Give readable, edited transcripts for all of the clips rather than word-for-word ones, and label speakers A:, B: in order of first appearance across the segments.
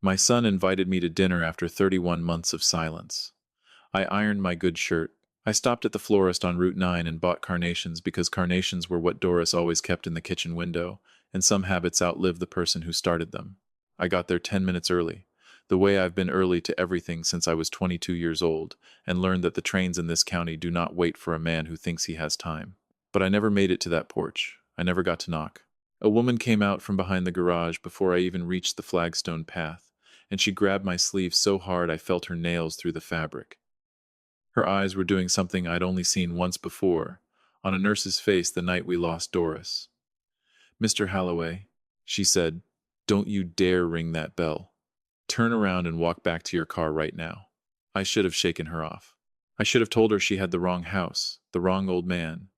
A: My son invited me to dinner after 31 months of silence. I ironed my good shirt. I stopped at the florist on Route 9 and bought carnations because carnations were what Doris always kept in the kitchen window, and some habits outlive the person who started them. I got there 10 minutes early, the way I've been early to everything since I was 22 years old, and learned that the trains in this county do not wait for a man who thinks he has time. But I never made it to that porch. I never got to knock. A woman came out from behind the garage before I even reached the flagstone path, and she grabbed my sleeve so hard I felt her nails through the fabric. Her eyes were doing something I'd only seen once before, on a nurse's face the night we lost Doris. "Mr. Halloway," she said, "don't you dare ring that bell. Turn around and walk back to your car right now." I should have shaken her off. I should have told her she had the wrong house, the wrong old man,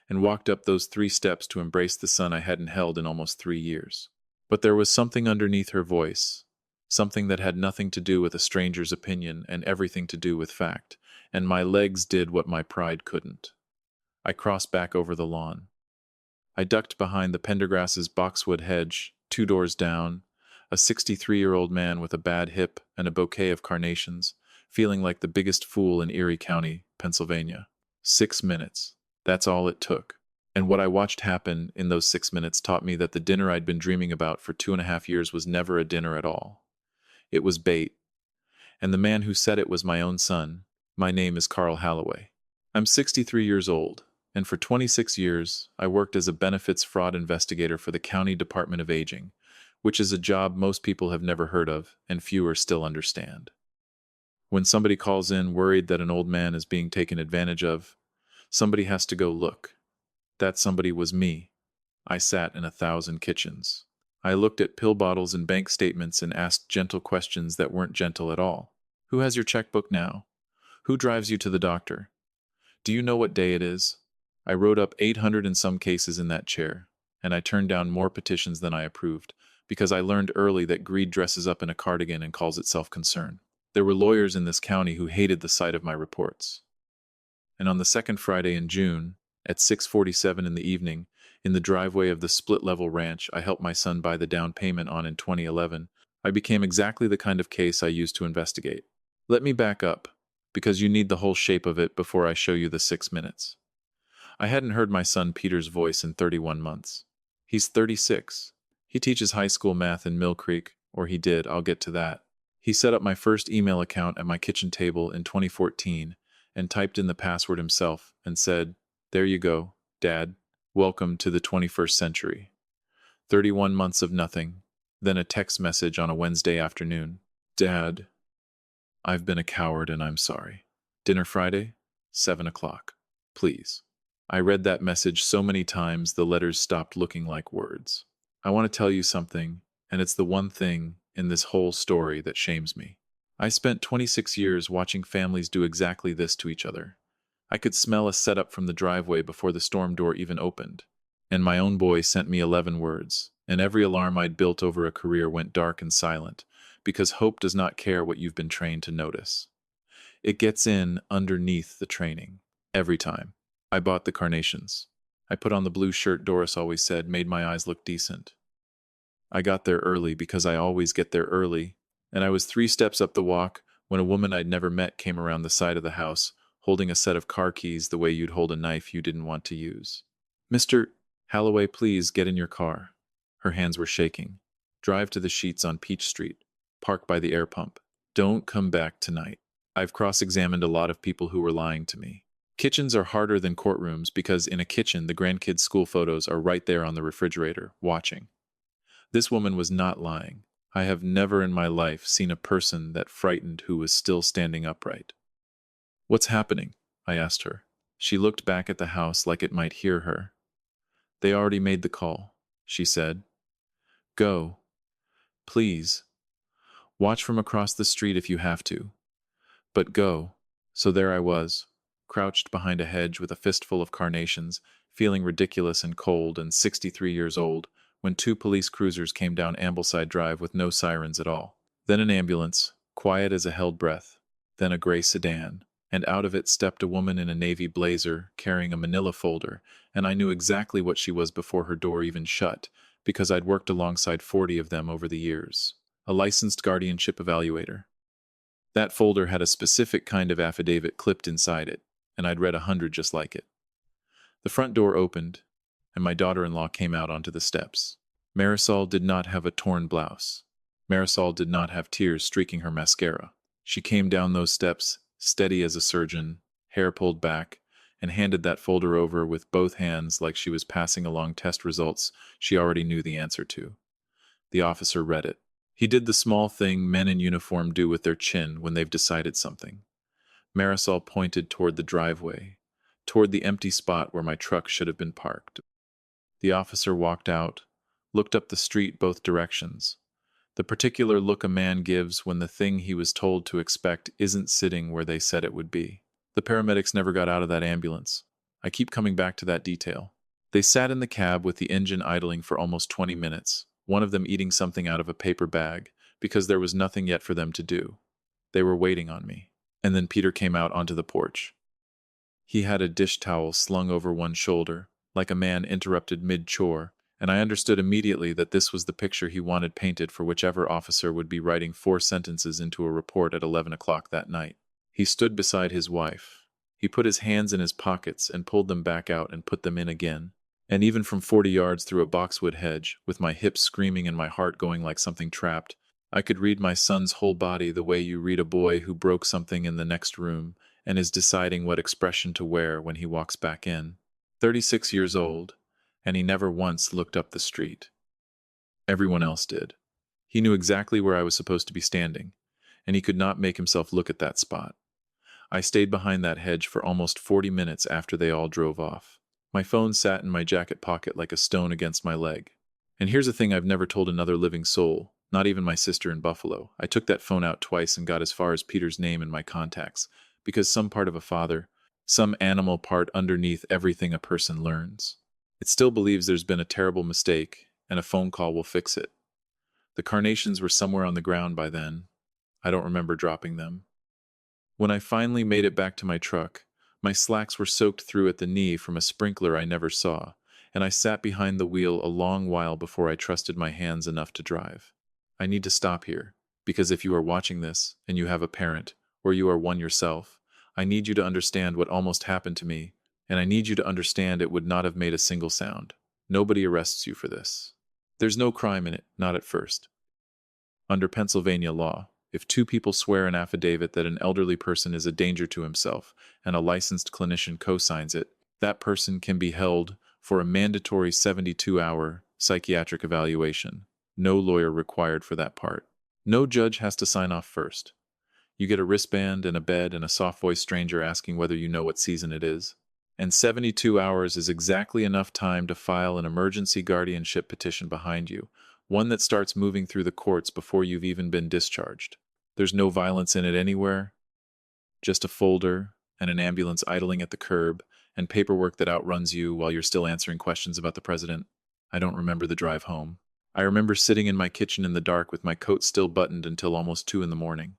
A: and walked up those 3 steps to embrace the son I hadn't held in almost 3 years. But there was something underneath her voice, something that had nothing to do with a stranger's opinion and everything to do with fact, and my legs did what my pride couldn't. I crossed back over the lawn. I ducked behind the Pendergrass's boxwood hedge, 2 doors down, a 63-year-old man with a bad hip and a bouquet of carnations, feeling like the biggest fool in Erie County, Pennsylvania. 6 minutes. That's all it took. And what I watched happen in those 6 minutes taught me that the dinner I'd been dreaming about for 2.5 years was never a dinner at all. It was bait. And the man who said it was my own son. My name is Carl Halloway. I'm 63 years old, and for 26 years, I worked as a benefits fraud investigator for the County Department of Aging, which is a job most people have never heard of and fewer still understand. When somebody calls in worried that an old man is being taken advantage of, somebody has to go look. That somebody was me. I sat in 1,000 kitchens. I looked at pill bottles and bank statements and asked gentle questions that weren't gentle at all. Who has your checkbook now? Who drives you to the doctor? Do you know what day it is? I wrote up 800 and some cases in that chair, and I turned down more petitions than I approved, because I learned early that greed dresses up in a cardigan and calls itself concern. There were lawyers in this county who hated the sight of my reports. And on the second Friday in June, at 6:47 in the evening, in the driveway of the split-level ranch I helped my son buy the down payment on in 2011, I became exactly the kind of case I used to investigate. Let me back up, because you need the whole shape of it before I show you the 6 minutes. I hadn't heard my son Peter's voice in 31 months. He's 36. He teaches high school math in Mill Creek, or he did, I'll get to that. He set up my first email account at my kitchen table in 2014 and typed in the password himself and said, "There you go, Dad. Welcome to the 21st century." 31 months of nothing, then a text message on a Wednesday afternoon. "Dad, I've been a coward and I'm sorry. Dinner Friday, 7 o'clock. Please." I read that message so many times the letters stopped looking like words. I want to tell you something, and it's the one thing in this whole story that shames me. I spent 26 years watching families do exactly this to each other. I could smell a setup from the driveway before the storm door even opened. And my own boy sent me 11 words, and every alarm I'd built over a career went dark and silent, because hope does not care what you've been trained to notice. It gets in underneath the training, every time. I bought the carnations. I put on the blue shirt Doris always said made my eyes look decent. I got there early because I always get there early, and I was 3 steps up the walk when a woman I'd never met came around the side of the house, holding a set of car keys the way you'd hold a knife you didn't want to use. "Mr. Halloway, please get in your car." Her hands were shaking. "Drive to the Sheets on Peach Street. Park by the air pump. Don't come back tonight." I've cross-examined a lot of people who were lying to me. Kitchens are harder than courtrooms because in a kitchen the grandkids' school photos are right there on the refrigerator, watching. This woman was not lying. I have never in my life seen a person that frightened who was still standing upright. "What's happening?" I asked her. She looked back at the house like it might hear her. "They already made the call," she said. "Go. Please. Watch from across the street if you have to. But go." So there I was, crouched behind a hedge with a fistful of carnations, feeling ridiculous and cold and 63 years old, when 2 police cruisers came down Ambleside Drive with no sirens at all. Then an ambulance, quiet as a held breath. Then a gray sedan, and out of it stepped a woman in a navy blazer, carrying a manila folder, and I knew exactly what she was before her door even shut, because I'd worked alongside 40 of them over the years. a licensed guardianship evaluator. That folder had a specific kind of affidavit clipped inside it, and I'd read 100 just like it. The front door opened, and my daughter-in-law came out onto the steps. Marisol did not have a torn blouse. Marisol did not have tears streaking her mascara. She came down those steps, steady as a surgeon, hair pulled back, and handed that folder over with both hands like she was passing along test results she already knew the answer to. The officer read it. He did the small thing men in uniform do with their chin when they've decided something. Marisol pointed toward the driveway, toward the empty spot where my truck should have been parked. The officer walked out, looked up the street both directions. The particular look a man gives when the thing he was told to expect isn't sitting where they said it would be. The paramedics never got out of that ambulance. I keep coming back to that detail. They sat in the cab with the engine idling for almost 20 minutes, one of them eating something out of a paper bag, because there was nothing yet for them to do. They were waiting on me. And then Peter came out onto the porch. He had a dish towel slung over one shoulder, like a man interrupted mid-chore, and I understood immediately that this was the picture he wanted painted for whichever officer would be writing 4 sentences into a report at 11 o'clock that night. He stood beside his wife. He put his hands in his pockets and pulled them back out and put them in again. And even from 40 yards through a boxwood hedge, with my hips screaming and my heart going like something trapped, I could read my son's whole body the way you read a boy who broke something in the next room and is deciding what expression to wear when he walks back in. 36 years old, and he never once looked up the street. Everyone else did. He knew exactly where I was supposed to be standing, and he could not make himself look at that spot. I stayed behind that hedge for almost 40 minutes after they all drove off. My phone sat in my jacket pocket like a stone against my leg. And here's a thing I've never told another living soul, not even my sister in Buffalo. I took that phone out twice and got as far as Peter's name in my contacts, because some part of a father, some animal part underneath everything a person learns. It still believes there's been a terrible mistake, and a phone call will fix it. The carnations were somewhere on the ground by then. I don't remember dropping them. When I finally made it back to my truck, my slacks were soaked through at the knee from a sprinkler I never saw, and I sat behind the wheel a long while before I trusted my hands enough to drive. I need to stop here, because if you are watching this, and you have a parent, or you are one yourself, I need you to understand what almost happened to me, and I need you to understand it would not have made a single sound. Nobody arrests you for this. There's no crime in it, not at first. Under Pennsylvania law, if 2 people swear an affidavit that an elderly person is a danger to himself, and a licensed clinician co-signs it, that person can be held for a mandatory 72-hour psychiatric evaluation. No lawyer required for that part. No judge has to sign off first. You get a wristband and a bed and a soft-voiced stranger asking whether you know what season it is. And 72 hours is exactly enough time to file an emergency guardianship petition behind you, one that starts moving through the courts before you've even been discharged. There's no violence in it anywhere, just a folder and an ambulance idling at the curb and paperwork that outruns you while you're still answering questions about the president. I don't remember the drive home. I remember sitting in my kitchen in the dark with my coat still buttoned until almost 2 in the morning.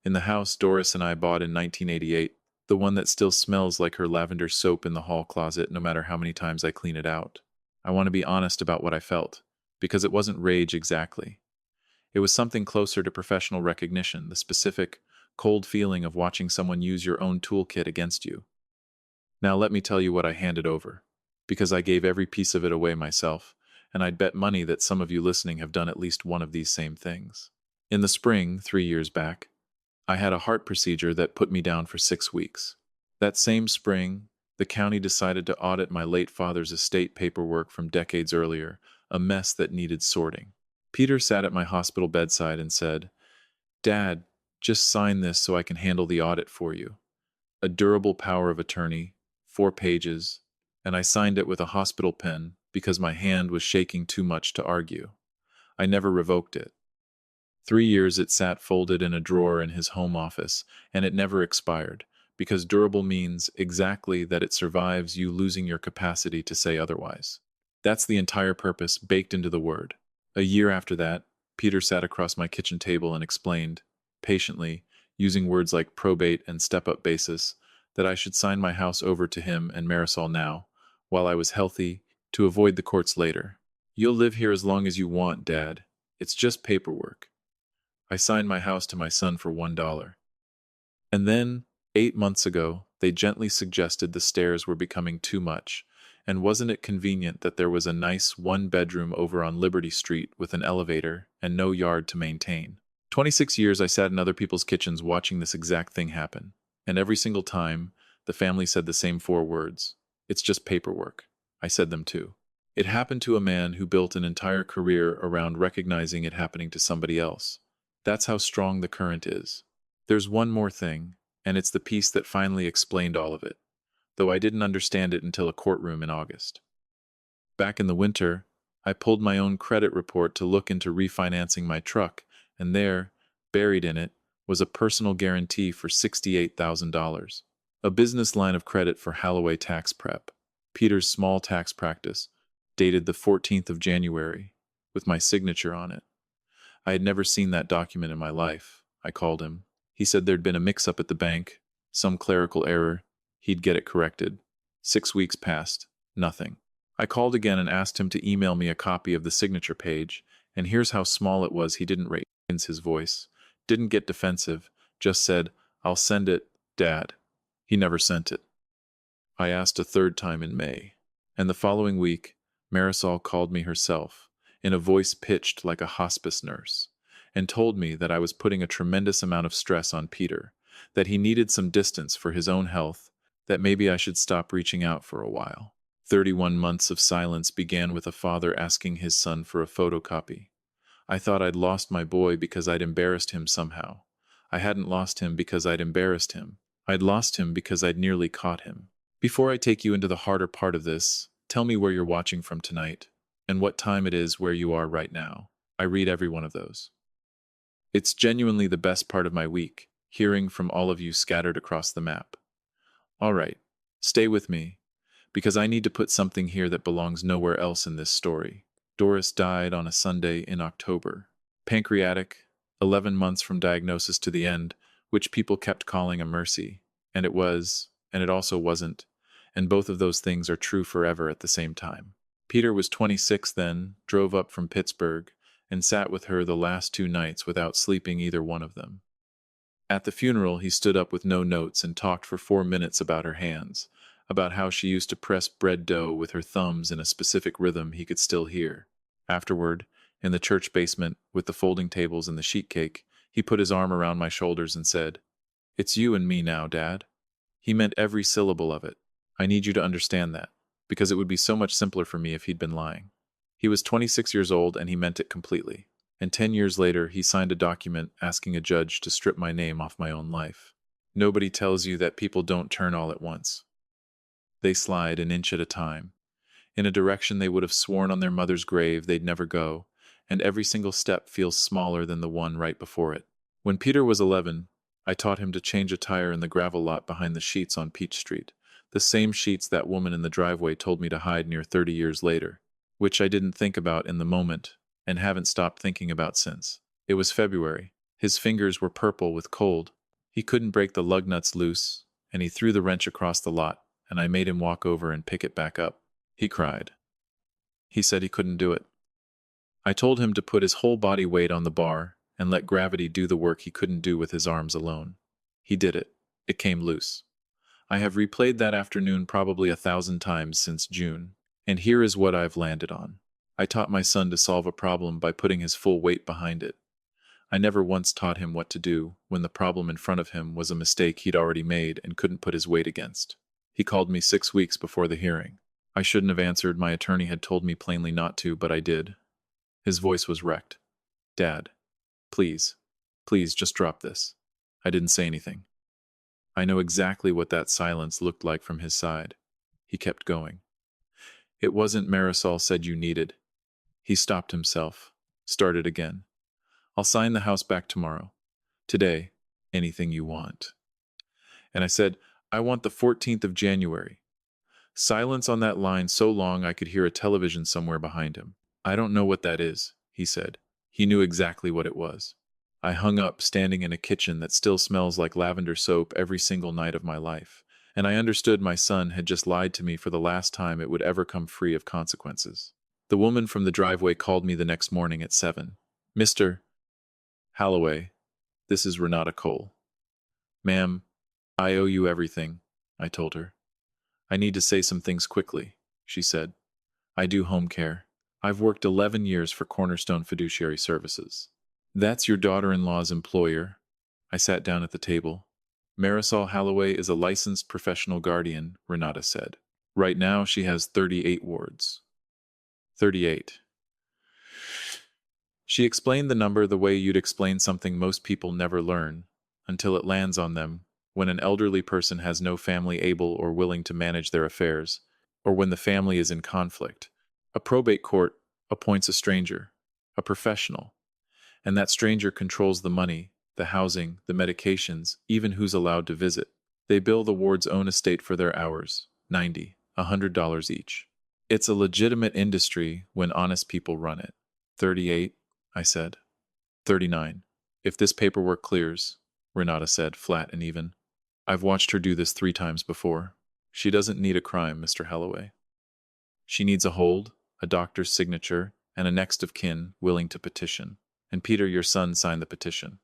A: In the house Doris and I bought in 1988, the one that still smells like her lavender soap in the hall closet no matter how many times I clean it out. I want to be honest about what I felt, because it wasn't rage exactly. It was something closer to professional recognition, the specific, cold feeling of watching someone use your own toolkit against you. Now let me tell you what I handed over, because I gave every piece of it away myself, and I'd bet money that some of you listening have done at least one of these same things. In the spring, 3 years back, I had a heart procedure that put me down for 6 weeks. That same spring, the county decided to audit my late father's estate paperwork from decades earlier, a mess that needed sorting. Peter sat at my hospital bedside and said, "Dad, just sign this so I can handle the audit for you." A durable power of attorney, 4 pages, and I signed it with a hospital pen because my hand was shaking too much to argue. I never revoked it. 3 years it sat folded in a drawer in his home office, and it never expired, because durable means exactly that it survives you losing your capacity to say otherwise. That's the entire purpose baked into the word. A year after that, Peter sat across my kitchen table and explained, patiently, using words like probate and step-up basis, that I should sign my house over to him and Marisol now, while I was healthy, to avoid the courts later. "You'll live here as long as you want, Dad. It's just paperwork. I signed my house to my son for $1. And then, 8 months ago, they gently suggested the stairs were becoming too much, and wasn't it convenient that there was a nice one-bedroom over on Liberty Street with an elevator and no yard to maintain? 26 years I sat in other people's kitchens watching this exact thing happen, and every single time, the family said the same four words. It's just paperwork. I said them too. It happened to a man who built an entire career around recognizing it happening to somebody else. That's how strong the current is. There's one more thing, and it's the piece that finally explained all of it, though I didn't understand it until a courtroom in August. Back in the winter, I pulled my own credit report to look into refinancing my truck, and there, buried in it, was a personal guarantee for $68,000. A business line of credit for Halloway tax prep, Peter's small tax practice, dated the 14th of January, with my signature on it. I had never seen that document in my life. I called him. He said there'd been a mix-up at the bank, some clerical error. He'd get it corrected. 6 weeks passed. Nothing. I called again and asked him to email me a copy of the signature page, and here's how small it was. He didn't raise his voice, didn't get defensive, just said, "I'll send it, Dad." He never sent it. I asked a third time in May, and the following week, Marisol called me herself, in a voice pitched like a hospice nurse, and told me that I was putting a tremendous amount of stress on Peter, that he needed some distance for his own health, that maybe I should stop reaching out for a while. 31 months of silence began with a father asking his son for a photocopy. I thought I'd lost my boy because I'd embarrassed him somehow. I hadn't lost him because I'd embarrassed him. I'd lost him because I'd nearly caught him. Before I take you into the harder part of this, tell me where you're watching from tonight, and what time it is where you are right now. I read every one of those. It's genuinely the best part of my week, hearing from all of you scattered across the map. All right, stay with me, because I need to put something here that belongs nowhere else in this story. Doris died on a Sunday in October. Pancreatic, 11 months from diagnosis to the end, which people kept calling a mercy. And it was, and it also wasn't, and both of those things are true forever at the same time. Peter was 26 then, drove up from Pittsburgh, and sat with her the last 2 nights without sleeping either one of them. At the funeral, he stood up with no notes and talked for 4 minutes about her hands, about how she used to press bread dough with her thumbs in a specific rhythm he could still hear. Afterward, in the church basement, with the folding tables and the sheet cake, he put his arm around my shoulders and said, "It's you and me now, Dad." He meant every syllable of it. I need you to understand that, because it would be so much simpler for me if he'd been lying. He was 26 years old and he meant it completely. And 10 years later, he signed a document asking a judge to strip my name off my own life. Nobody tells you that people don't turn all at once. They slide an inch at a time, in a direction they would have sworn on their mother's grave they'd never go, and every single step feels smaller than the one right before it. When Peter was 11, I taught him to change a tire in the gravel lot behind the sheets on Peach Street, the same sheets that woman in the driveway told me to hide near 30 years later, which I didn't think about in the moment and haven't stopped thinking about since. It was February. His fingers were purple with cold. He couldn't break the lug nuts loose, and he threw the wrench across the lot, and I made him walk over and pick it back up. He cried. He said he couldn't do it. I told him to put his whole body weight on the bar and let gravity do the work he couldn't do with his arms alone. He did it. It came loose. I have replayed that afternoon probably 1,000 times since June, and here is what I've landed on. I taught my son to solve a problem by putting his full weight behind it. I never once taught him what to do when the problem in front of him was a mistake he'd already made and couldn't put his weight against. He called me 6 weeks before the hearing. I shouldn't have answered. My attorney had told me plainly not to, but I did. His voice was wrecked. "Dad, please, please just drop this." I didn't say anything. I know exactly what that silence looked like from his side. He kept going. "It wasn't Marisol said you needed." He stopped himself, started again. "I'll sign the house back tomorrow. Today, anything you want." And I said, "I want the 14th of January. Silence on that line so long I could hear a television somewhere behind him. "I don't know what that is," he said. He knew exactly what it was. I hung up, standing in a kitchen that still smells like lavender soap every single night of my life, and I understood my son had just lied to me for the last time it would ever come free of consequences. The woman from the driveway called me the next morning at 7. "Mr. Holloway, this is Renata Cole. Ma'am, I owe you everything, I told her. I need to say some things quickly, she said. I do home care. I've worked 11 years for Cornerstone Fiduciary Services. That's your daughter-in-law's employer. I sat down at the table. Marisol Holloway is a licensed professional guardian, Renata said. Right now, she has 38 wards. 38. She explained the number the way you'd explain something most people never learn, until it lands on them, when an elderly person has no family able or willing to manage their affairs, or when the family is in conflict. A probate court appoints a stranger, a professional, and that stranger controls the money, the housing, the medications, even who's allowed to visit. They bill the ward's own estate for their hours, $90, $100 each. It's a legitimate industry when honest people run it. 38, I said. 39. If this paperwork clears, Renata said, flat and even. I've watched her do this 3 times before. She doesn't need a crime, Mr. Holloway. She needs a hold, a doctor's signature, and a next of kin willing to petition. And Peter, your son, signed the petition.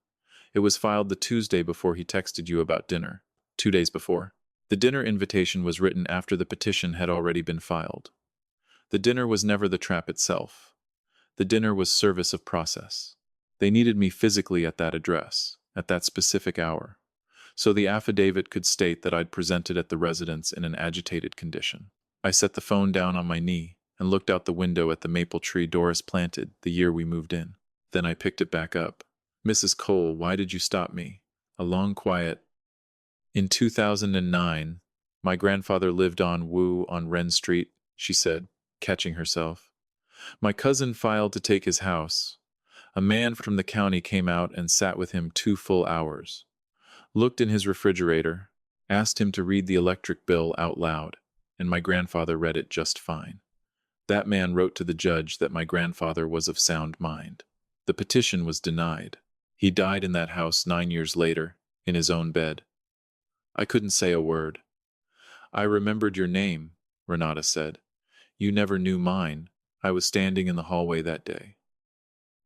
A: It was filed the Tuesday before he texted you about dinner, 2 days before. The dinner invitation was written after the petition had already been filed. The dinner was never the trap itself. The dinner was service of process. They needed me physically at that address, at that specific hour, so the affidavit could state that I'd presented at the residence in an agitated condition. I set the phone down on my knee and looked out the window at the maple tree Doris planted the year we moved in. Then I picked it back up. Mrs. Cole, why did you stop me? A long quiet. In 2009, my grandfather lived on Wu on Wren Street, she said, catching herself. My cousin filed to take his house. A man from the county came out and sat with him 2 full hours. Looked in his refrigerator, asked him to read the electric bill out loud, and my grandfather read it just fine. That man wrote to the judge that my grandfather was of sound mind. The petition was denied. He died in that house 9 years later, in his own bed. I couldn't say a word. I remembered your name, Renata said. You never knew mine. I was standing in the hallway that day.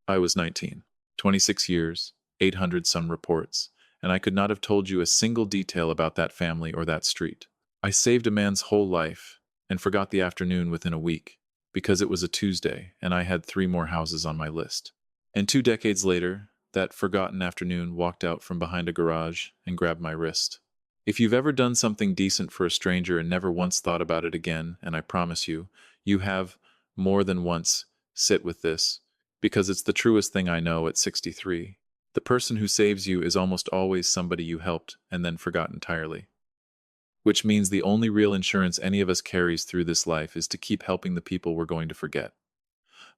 A: I was 19, 26 years, 800 some reports, and I could not have told you a single detail about that family or that street. I saved a man's whole life and forgot the afternoon within a week, because it was a Tuesday and I had 3 more houses on my list. And 2 decades later, that forgotten afternoon walked out from behind a garage and grabbed my wrist. If you've ever done something decent for a stranger and never once thought about it again, and I promise you, you have more than once, sit with this, because it's the truest thing I know at 63. The person who saves you is almost always somebody you helped and then forgot entirely. Which means the only real insurance any of us carries through this life is to keep helping the people we're going to forget.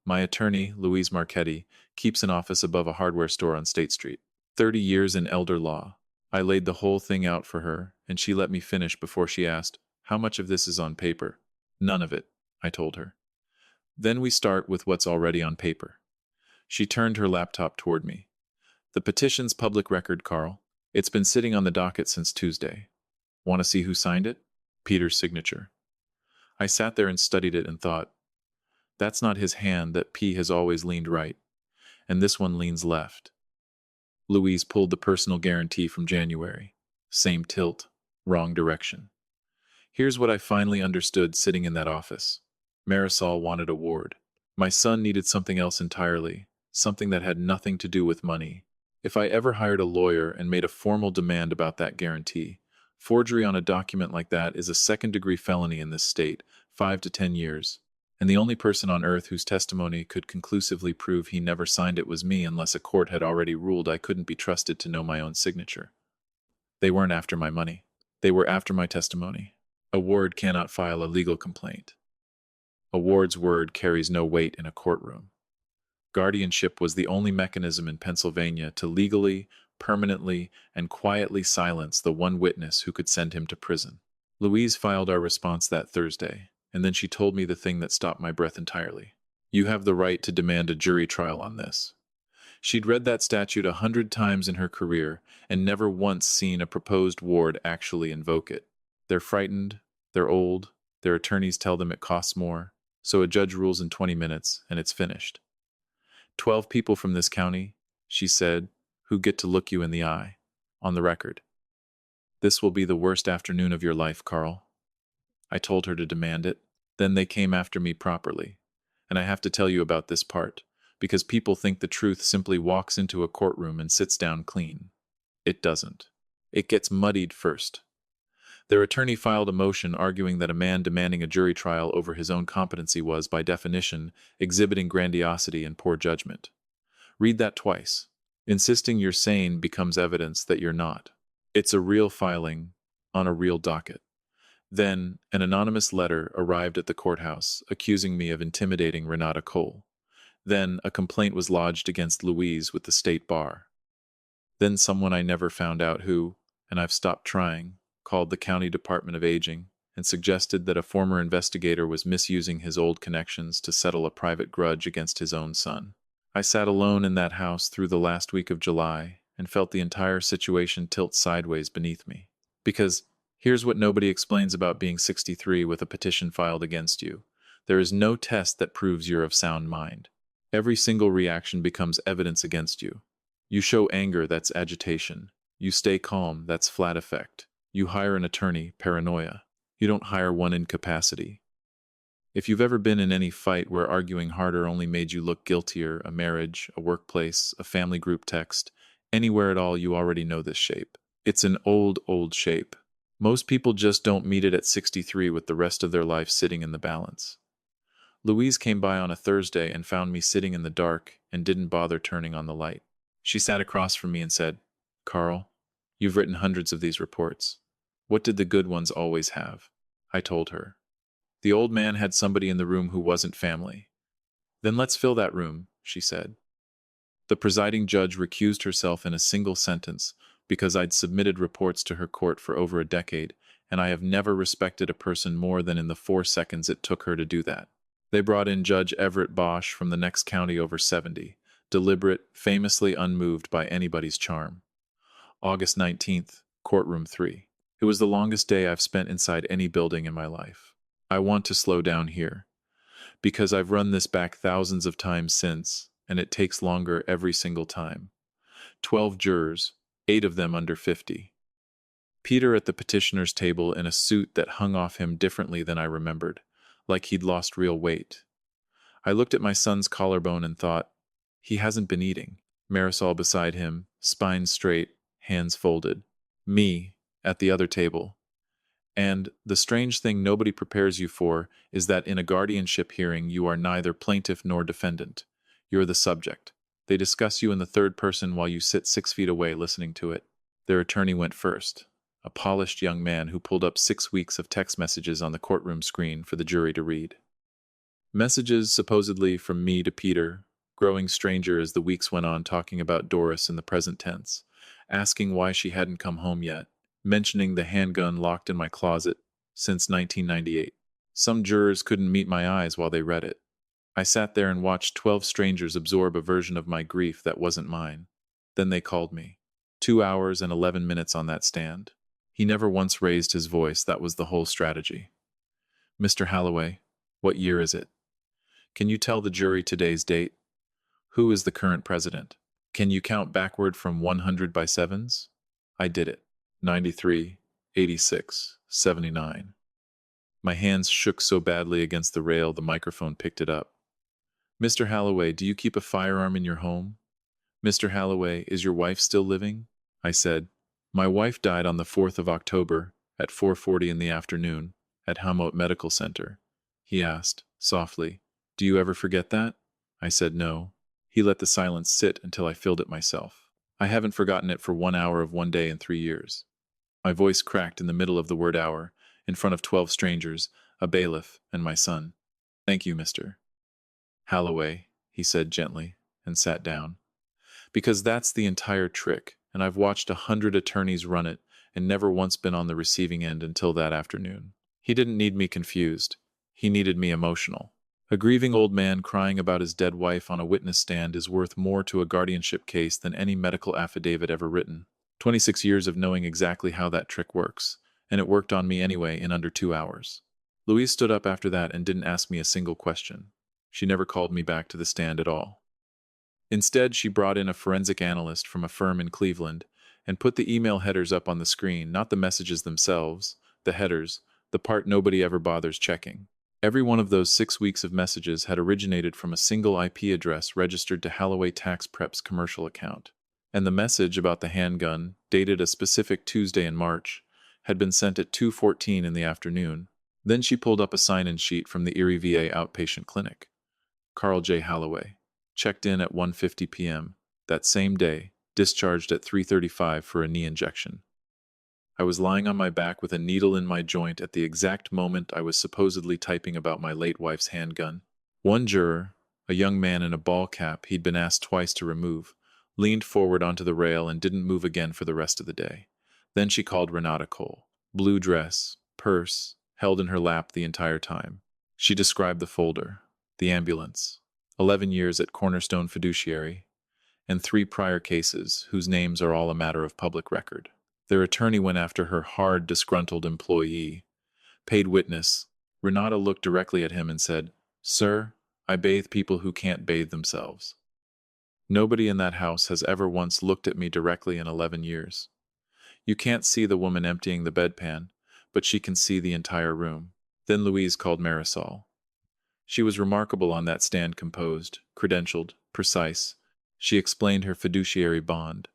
A: My attorney, Louise Marchetti, keeps an office above a hardware store on State Street. 30 years in elder law. I laid the whole thing out for her, and she let me finish before she asked, how much of this is on paper? None of it, I told her. Then we start with what's already on paper. She turned her laptop toward me. The petition's public record, Carl. It's been sitting on the docket since Tuesday. Want to see who signed it? Peter's signature. I sat there and studied it and thought, that's not his hand that P has always leaned right, and this one leans left. Louise pulled the personal guarantee from January. Same tilt, wrong direction. Here's what I finally understood sitting in that office. Marisol wanted a ward. My son needed something else entirely, something that had nothing to do with money. If I ever hired a lawyer and made a formal demand about that guarantee, forgery on a document like that is a second-degree felony in this state, 5 to 10 years. And the only person on earth whose testimony could conclusively prove he never signed it was me, unless a court had already ruled I couldn't be trusted to know my own signature. They weren't after my money. They were after my testimony. A ward cannot file a legal complaint. A ward's word carries no weight in a courtroom. Guardianship was the only mechanism in Pennsylvania to legally, permanently, and quietly silence the one witness who could send him to prison. Louise filed our response that Thursday, and then she told me the thing that stopped my breath entirely. You have the right to demand a jury trial on this. She'd read that statute 100 times in her career and never once seen a proposed ward actually invoke it. They're frightened, they're old, their attorneys tell them it costs more, so a judge rules in 20 minutes and it's finished. 12 people from this county, she said, who get to look you in the eye. On the record. This will be the worst afternoon of your life, Carl. I told her to demand it. Then they came after me properly. And I have to tell you about this part, because people think the truth simply walks into a courtroom and sits down clean. It doesn't. It gets muddied first. Their attorney filed a motion arguing that a man demanding a jury trial over his own competency was, by definition, exhibiting grandiosity and poor judgment. Read that twice. Insisting you're sane becomes evidence that you're not. It's a real filing on a real docket. Then, an anonymous letter arrived at the courthouse accusing me of intimidating Renata Cole. Then, a complaint was lodged against Louise with the state bar. Then someone I never found out who, and I've stopped trying, called the County Department of Aging and suggested that a former investigator was misusing his old connections to settle a private grudge against his own son. I sat alone in that house through the last week of July and felt the entire situation tilt sideways beneath me. Because here's what nobody explains about being 63 with a petition filed against you. There is no test that proves you're of sound mind. Every single reaction becomes evidence against you. You show anger, that's agitation. You stay calm, that's flat affect. You hire an attorney, paranoia. You don't hire one, incapacity. If you've ever been in any fight where arguing harder only made you look guiltier, a marriage, a workplace, a family group text, anywhere at all, you already know this shape. It's an old shape. Most people just don't meet it at 63 with the rest of their life sitting in the balance. Louise came by on a Thursday and found me sitting in the dark and didn't bother turning on the light. She sat across from me and said, "Carl, you've written hundreds of these reports. What did the good ones always have?" I told her. "The old man had somebody in the room who wasn't family." "Then let's fill that room," she said. The presiding judge recused herself in a single sentence because I'd submitted reports to her court for over a decade, and I have never respected a person more than in the 4 seconds it took her to do that. They brought in Judge Everett Bosch from the next county over 70, deliberate, famously unmoved by anybody's charm. August 19th, courtroom 3. It was the longest day I've spent inside any building in my life. I want to slow down here, because I've run this back thousands of times since, and it takes longer every single time. 12 jurors, 8 of them under 50. Peter at the petitioner's table in a suit that hung off him differently than I remembered, like he'd lost real weight. I looked at my son's collarbone and thought, he hasn't been eating. Marisol beside him, spine straight, hands folded. Me, at the other table. And the strange thing nobody prepares you for is that in a guardianship hearing you are neither plaintiff nor defendant. You're the subject. They discuss you in the third person while you sit 6 feet away listening to it. Their attorney went first, a polished young man who pulled up 6 weeks of text messages on the courtroom screen for the jury to read. Messages supposedly from me to Peter, growing stranger as the weeks went on, talking about Doris in the present tense, asking why she hadn't come home yet, mentioning the handgun locked in my closet since 1998. Some jurors couldn't meet my eyes while they read it. I sat there and watched 12 strangers absorb a version of my grief that wasn't mine. Then they called me. 2 hours and 11 minutes on that stand. He never once raised his voice. That was the whole strategy. "Mr. Halloway, what year is it? Can you tell the jury today's date? Who is the current president? Can you count backward from 100 by sevens?" I did it. 93, 86, 79. My hands shook so badly against the rail the microphone picked it up. "Mr. Halloway, do you keep a firearm in your home? Mr. Halloway, is your wife still living?" I said, "My wife died on the 4th of October at 4:40 in the afternoon at Hamote Medical Center." He asked, softly, "Do you ever forget that?" I said no. He let the silence sit until I filled it myself. "I haven't forgotten it for 1 hour of one day in 3 years. My voice cracked in the middle of the word hour, in front of 12 strangers, a bailiff, and my son. "Thank you, Mr. Halloway," he said gently, and sat down. "Because that's the entire trick, and I've watched 100 attorneys run it, and never once been on the receiving end until that afternoon. He didn't need me confused. He needed me emotional. A grieving old man crying about his dead wife on a witness stand is worth more to a guardianship case than any medical affidavit ever written. 26 years of knowing exactly how that trick works, and it worked on me anyway in under 2 hours. Louise stood up after that and didn't ask me a single question. She never called me back to the stand at all. Instead, she brought in a forensic analyst from a firm in Cleveland and put the email headers up on the screen, not the messages themselves, the headers, the part nobody ever bothers checking. Every one of those 6 weeks of messages had originated from a single IP address registered to Halloway Tax Prep's commercial account. And the message about the handgun, dated a specific Tuesday in March, had been sent at 2:14 in the afternoon. Then she pulled up a sign-in sheet from the Erie VA outpatient clinic. Carl J. Halloway. Checked in at 1:50 p.m. that same day, discharged at 3:35 for a knee injection. I was lying on my back with a needle in my joint at the exact moment I was supposedly typing about my late wife's handgun. One juror, a young man in a ball cap he'd been asked twice to remove, leaned forward onto the rail and didn't move again for the rest of the day. Then she called Renata Cole. Blue dress, purse, held in her lap the entire time. She described the folder, the ambulance, 11 years at Cornerstone Fiduciary, and 3 prior cases whose names are all a matter of public record. Their attorney went after her hard, disgruntled employee. Paid witness. Renata looked directly at him and said, "Sir, I bathe people who can't bathe themselves. Nobody in that house has ever once looked at me directly in 11 years. You can't see the woman emptying the bedpan, but she can see the entire room." Then Louise called Marisol. She was remarkable on that stand, composed, credentialed, precise. She explained her fiduciary bond,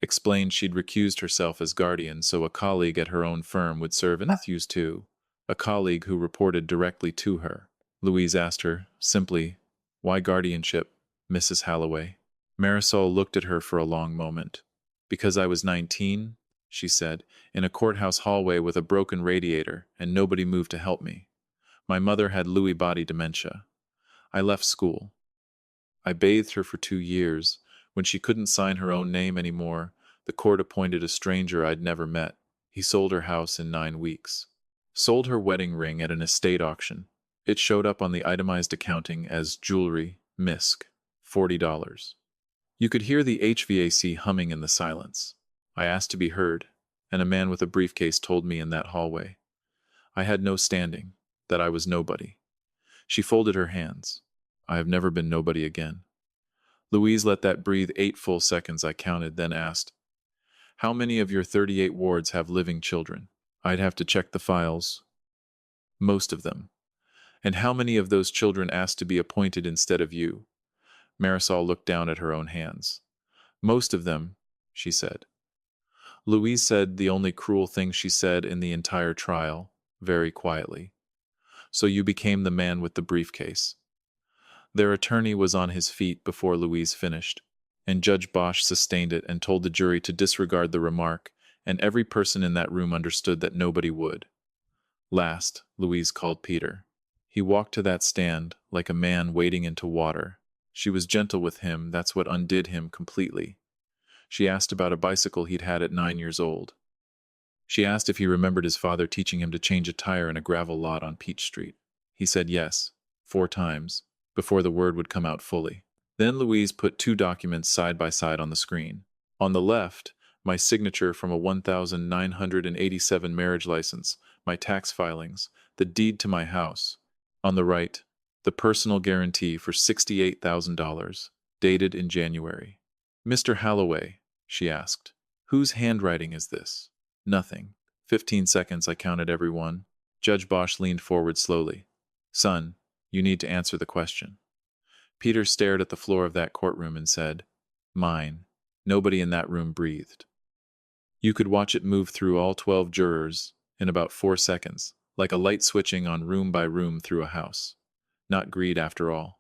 A: explained she'd recused herself as guardian so a colleague at her own firm would serve in Matthews too, a colleague who reported directly to her. Louise asked her, simply, "Why guardianship, Mrs. Halloway?" Marisol looked at her for a long moment. "Because I was 19, she said, "in a courthouse hallway with a broken radiator, and nobody moved to help me. My mother had Lewy body dementia. I left school. I bathed her for 2 years. When she couldn't sign her own name anymore, the court appointed a stranger I'd never met. He sold her house in 9 weeks. Sold her wedding ring at an estate auction. It showed up on the itemized accounting as jewelry, misc, $40. You could hear the HVAC humming in the silence. I asked to be heard, and a man with a briefcase told me in that hallway. I had no standing, that I was nobody. She folded her hands. I have never been nobody again. Louise let that breathe 8 full seconds, I counted, then asked, "How many of your 38 wards have living children?" I'd have to check the files. Most of them. And how many of those children asked to be appointed instead of you? Marisol looked down at her own hands. Most of them, she said. Louise said the only cruel thing she said in the entire trial, very quietly. "So you became the man with the briefcase." Their attorney was on his feet before Louise finished, and Judge Bosch sustained it and told the jury to disregard the remark, and every person in that room understood that nobody would. Last, Louise called Peter. He walked to that stand like a man wading into water. She was gentle with him, that's what undid him completely. She asked about a bicycle he'd had at 9 years old. She asked if he remembered his father teaching him to change a tire in a gravel lot on Peach Street. He said yes, 4 times, before the word would come out fully. Then Louise put 2 documents side by side on the screen. On the left, my signature from a 1987 marriage license, my tax filings, the deed to my house. On the right, the personal guarantee for $68,000, dated in January. "Mr. Halloway," she asked, "whose handwriting is this?" Nothing. 15 seconds, I counted every one. Judge Bosch leaned forward slowly. "Son, you need to answer the question." Peter stared at the floor of that courtroom and said, "Mine." Nobody in that room breathed. You could watch it move through all 12 jurors in about 4 seconds, like a light switching on room by room through a house. Not greed, after all.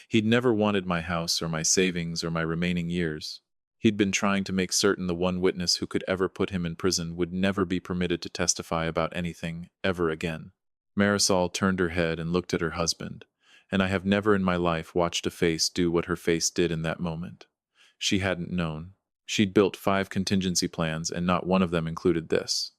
A: He'd never wanted my house or my savings or my remaining years. He'd been trying to make certain the one witness who could ever put him in prison would never be permitted to testify about anything ever again. Marisol turned her head and looked at her husband, and I have never in my life watched a face do what her face did in that moment. She hadn't known. She'd built 5 contingency plans, and not one of them included this.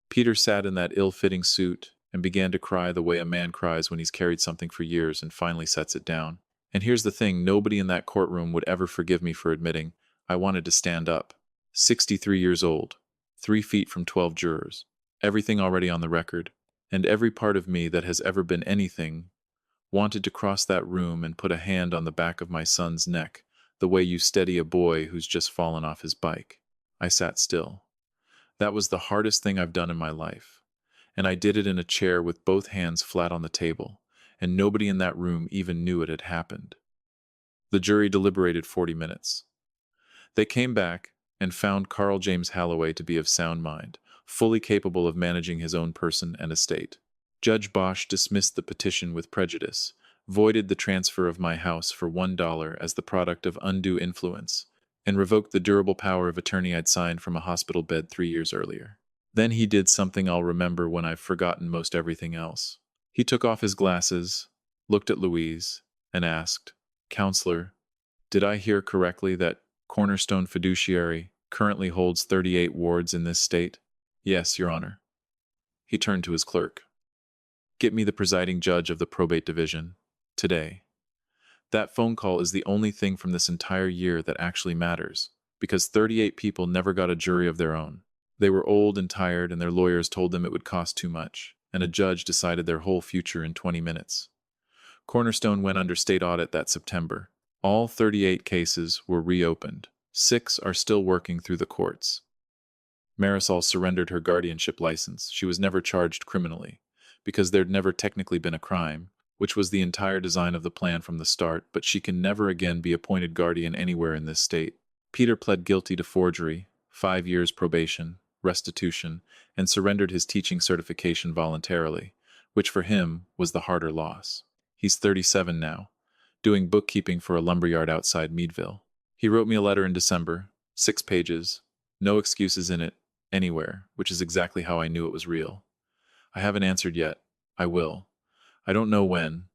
A: Peter sat in that ill-fitting suit and began to cry the way a man cries when he's carried something for years and finally sets it down. And here's the thing, nobody in that courtroom would ever forgive me for admitting I wanted to stand up. 63 years old, 3 feet from 12 jurors, everything already on the record, and every part of me that has ever been anything wanted to cross that room and put a hand on the back of my son's neck, the way you steady a boy who's just fallen off his bike. I sat still. That was the hardest thing I've done in my life. And I did it in a chair with both hands flat on the table, and nobody in that room even knew it had happened. The jury deliberated 40 minutes. They came back and found Carl James Halloway to be of sound mind, fully capable of managing his own person and estate. Judge Bosch dismissed the petition with prejudice, voided the transfer of my house for $1 as the product of undue influence, and revoked the durable power of attorney I'd signed from a hospital bed 3 years earlier. Then he did something I'll remember when I've forgotten most everything else. He took off his glasses, looked at Louise, and asked, "Counselor, did I hear correctly that Cornerstone Fiduciary currently holds 38 wards in this state?" "Yes, Your Honor." He turned to his clerk. "Get me the presiding judge of the probate division, today." That phone call is the only thing from this entire year that actually matters, because 38 people never got a jury of their own. They were old and tired, and their lawyers told them it would cost too much, and a judge decided their whole future in 20 minutes. Cornerstone went under state audit that September. All 38 cases were reopened. 6 are still working through the courts. Marisol surrendered her guardianship license. She was never charged criminally, because there'd never technically been a crime, which was the entire design of the plan from the start, but she can never again be appointed guardian anywhere in this state. Peter pled guilty to forgery, 5 years probation, restitution, and surrendered his teaching certification voluntarily, which for him was the harder loss. He's 37 now, doing bookkeeping for a lumberyard outside Meadville. He wrote me a letter in December, 6 pages, no excuses in it, anywhere, which is exactly how I knew it was real. I haven't answered yet. I will. I don't know when.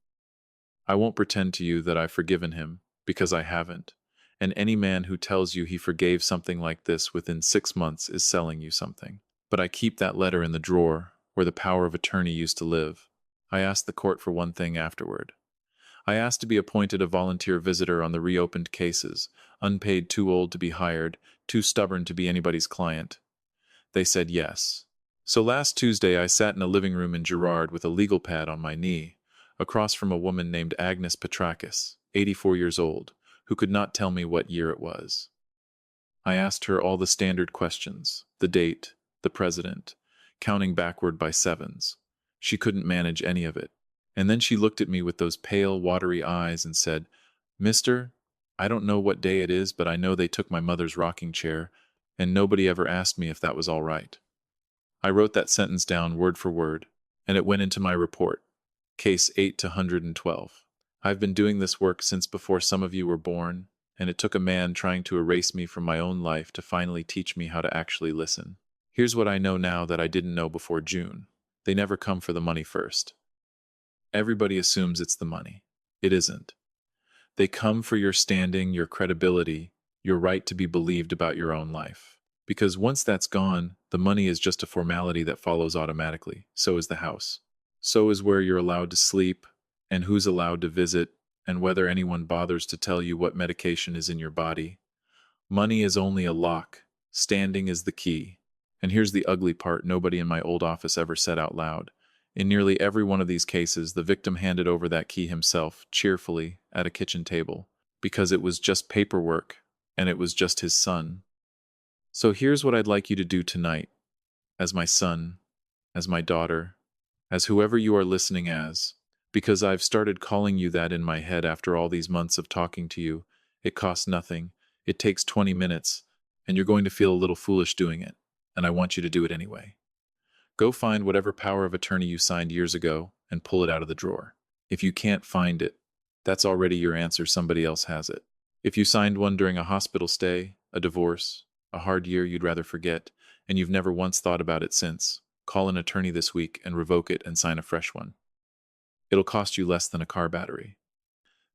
A: I won't pretend to you that I've forgiven him, because I haven't. And any man who tells you he forgave something like this within 6 months is selling you something. But I keep that letter in the drawer, where the power of attorney used to live. I asked the court for one thing afterward. I asked to be appointed a volunteer visitor on the reopened cases, unpaid, too old to be hired, too stubborn to be anybody's client. They said yes. So last Tuesday I sat in a living room in Girard with a legal pad on my knee, across from a woman named Agnes Petrakis, 84 years old, who could not tell me what year it was. I asked her all the standard questions, the date, the president, counting backward by sevens. She couldn't manage any of it. And then she looked at me with those pale, watery eyes and said, "Mister, I don't know what day it is, but I know they took my mother's rocking chair, and nobody ever asked me if that was all right." I wrote that sentence down word for word, and it went into my report, case 8-112. I've been doing this work since before some of you were born, and it took a man trying to erase me from my own life to finally teach me how to actually listen. Here's what I know now that I didn't know before June. They never come for the money first. Everybody assumes it's the money. It isn't. They come for your standing, your credibility, your right to be believed about your own life. Because once that's gone, the money is just a formality that follows automatically. So is the house. So is where you're allowed to sleep, and who's allowed to visit, and whether anyone bothers to tell you what medication is in your body. Money is only a lock. Standing is the key. And here's the ugly part nobody in my old office ever said out loud. In nearly every one of these cases, the victim handed over that key himself, cheerfully, at a kitchen table, because it was just paperwork, and it was just his son. So here's what I'd like you to do tonight, as my son, as my daughter, as whoever you are listening as, because I've started calling you that in my head after all these months of talking to you. It costs nothing. It takes 20 minutes, and you're going to feel a little foolish doing it, and I want you to do it anyway. Go find whatever power of attorney you signed years ago and pull it out of the drawer. If you can't find it, that's already your answer. Somebody else has it. If you signed one during a hospital stay, a divorce, a hard year you'd rather forget, and you've never once thought about it since, call an attorney this week and revoke it and sign a fresh one. It'll cost you less than a car battery.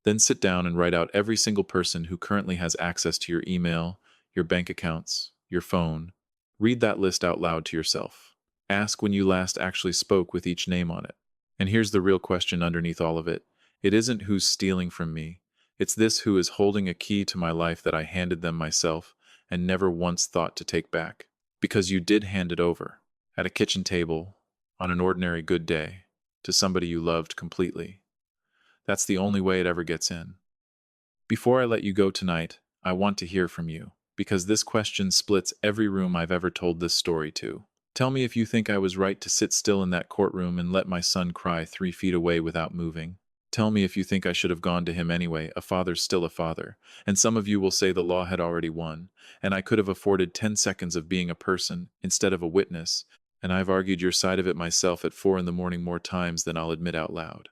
A: Then sit down and write out every single person who currently has access to your email, your bank accounts, your phone. Read that list out loud to yourself. Ask when you last actually spoke with each name on it. And here's the real question underneath all of it. It isn't who's stealing from me. It's this who is holding a key to my life that I handed them myself and never once thought to take back. Because you did hand it over, at a kitchen table, on an ordinary good day, to somebody you loved completely. That's the only way it ever gets in. Before I let you go tonight, I want to hear from you, because this question splits every room I've ever told this story to. Tell me if you think I was right to sit still in that courtroom and let my son cry 3 feet away without moving. Tell me if you think I should have gone to him anyway. A father's still a father. And some of you will say the law had already won, and I could have afforded 10 seconds of being a person instead of a witness, and I've argued your side of it myself at 4 in the morning more times than I'll admit out loud.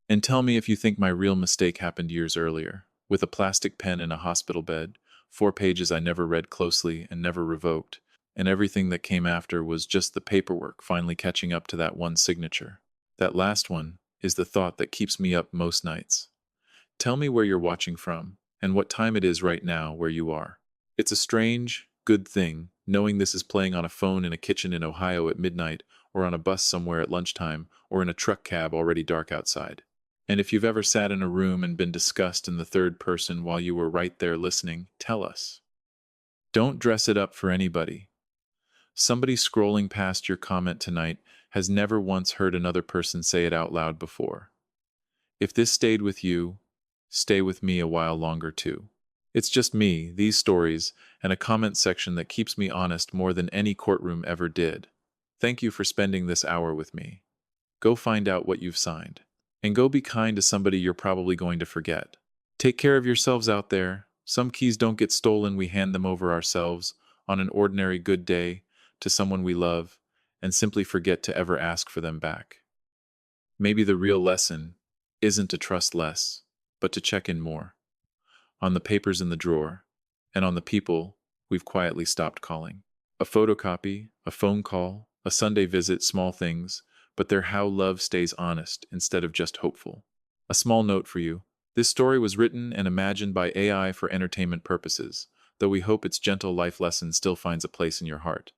A: And tell me if you think my real mistake happened years earlier, with a plastic pen in a hospital bed, 4 pages I never read closely and never revoked, and everything that came after was just the paperwork finally catching up to that one signature. That last one is the thought that keeps me up most nights. Tell me where you're watching from, and what time it is right now where you are. It's a strange, good thing, knowing this is playing on a phone in a kitchen in Ohio at midnight, or on a bus somewhere at lunchtime, or in a truck cab already dark outside. And if you've ever sat in a room and been discussed in the third person while you were right there listening, tell us. Don't dress it up for anybody. Somebody scrolling past your comment tonight has never once heard another person say it out loud before. If this stayed with you, stay with me a while longer too. It's just me, these stories, and a comment section that keeps me honest more than any courtroom ever did. Thank you for spending this hour with me. Go find out what you've signed. And go be kind to somebody you're probably going to forget. Take care of yourselves out there. Some keys don't get stolen, we hand them over ourselves on an ordinary good day to someone we love and simply forget to ever ask for them back. Maybe the real lesson isn't to trust less, but to check in more. On the papers in the drawer, and on the people we've quietly stopped calling. A photocopy, a phone call, a Sunday visit, small things, but they're how love stays honest instead of just hopeful. A small note for you. This story was written and imagined by AI for entertainment purposes, though we hope its gentle life lesson still finds a place in your heart.